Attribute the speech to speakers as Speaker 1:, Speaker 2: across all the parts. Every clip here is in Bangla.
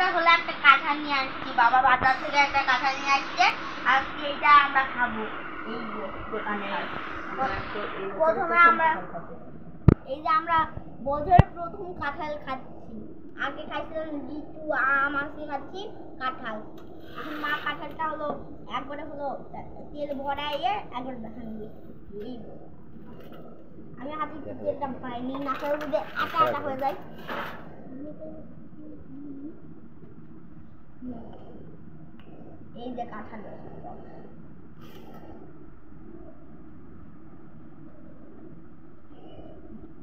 Speaker 1: আমরা হলো একটা কাঁঠাল নিয়ে আসছি, বাবা বাজার থেকে একটা কাঁঠাল নিয়ে আসছে। আজকে এটা আমরা খাবো। এই যে দোকানে প্রথমে আমরা এই যে আমরা বছরের প্রথম কাঁঠাল খাচ্ছি। আগে খাইছিলাম লিচু, আম, আজকে খাচ্ছি কাঁঠাল। এখন মা কাঁঠালটা হলো একবারে হলো তেল ভরাইয়ে একবার দেখানো দিচ্ছি। আমি হাতে তেলটা পাইনি, নাকের মধ্যে আটা আটা হয়ে যায়। এই যে কাঁঠাল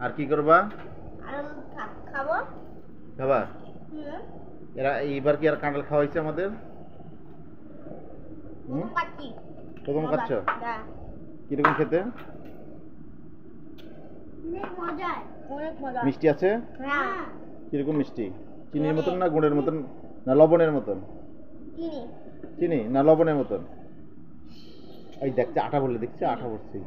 Speaker 2: আর কি করবা?
Speaker 1: আর খাবো।
Speaker 2: খাবা? এরা এইবার কি আর কাঁঠাল খাওয়াইছে আমাদের? প্রথম খাচ্ছ? কিরকম খেতে? মিষ্টি আছে? কিরকম মিষ্টি? চিনির মতন না গুড়ের মতন না লবণের মতন? চিনি না লবণের মতন? এই দেখছে আটা বলে, দেখছে আটা পড়ছে।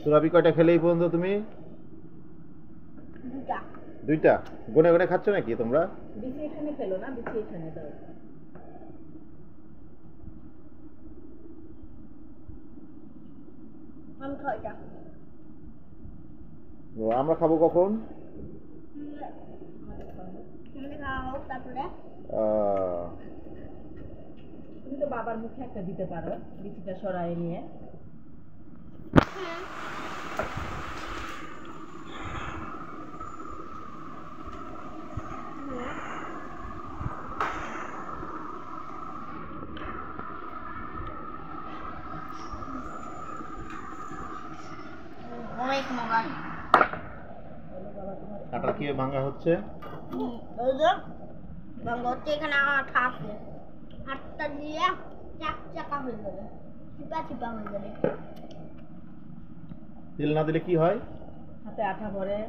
Speaker 2: সুরাবি কয়টা খেলে এই পর্যন্ত তুমি? দুইটা। গুনে গুনে খাচ্ছ নাকি তোমরা?
Speaker 3: বিচি এখানে ফেলো না, বিচি এখানে দাও।
Speaker 2: আমরা খাবো কখন?
Speaker 3: তুমি তো বাবার মুখে একটা দিতে পারো, বিচিটা সরাই নিয়ে।
Speaker 2: কাঁঠাল কি ভাঙা হচ্ছে?
Speaker 1: এখানে আঠা আছে, আটটা দিয়ে চাকা হয়ে যাবে, চিপা চিপা হয়ে যাবে।
Speaker 2: তেল না দিলে কি হয়?
Speaker 3: হাতে আঠা ভরে,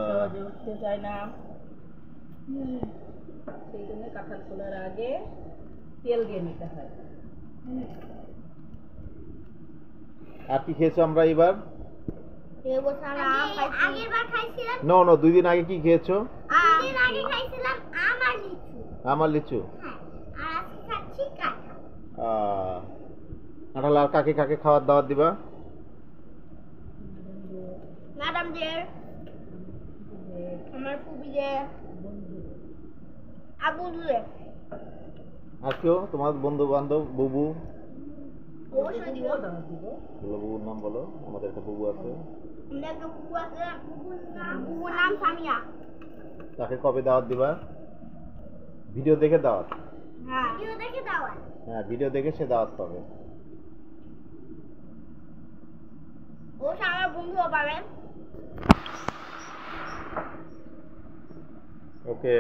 Speaker 3: সহজে উঠতে চায় না। সেই জন্য কাঁঠাল খোলার আগে তেল দিয়ে নিতে হয়।
Speaker 2: আর কি খেয়েছো আমরা এবার? নো 2 দিন আগে কি খেয়েছো? আমার লিচু। কাঁঠাল আর কাকে কাকে খাওয়ার দাওয়াত দিবা?
Speaker 1: ম্যাডামদের, আমার ফুপিদের, আবুদের।
Speaker 2: আর কেউ তোমার বন্ধু বান্ধব? বুবু?
Speaker 1: অবশ্যই দিব।
Speaker 2: বলো বুবুর নাম বলো। আমাদের একটা বুবু আছে।
Speaker 1: বুবুর নাম সামিয়া।
Speaker 2: তাকে কবে দাওয়াত দিবা? ভিডিও দেখে দাওয়াত?
Speaker 1: হ্যাঁ, ভিডিও দেখে দাওয়াত।
Speaker 2: হ্যাঁ, ভিডিও দেখে সে দাওয়াত পাবে।
Speaker 1: ও আমার বন্ধুও পাবে।
Speaker 2: ওকে।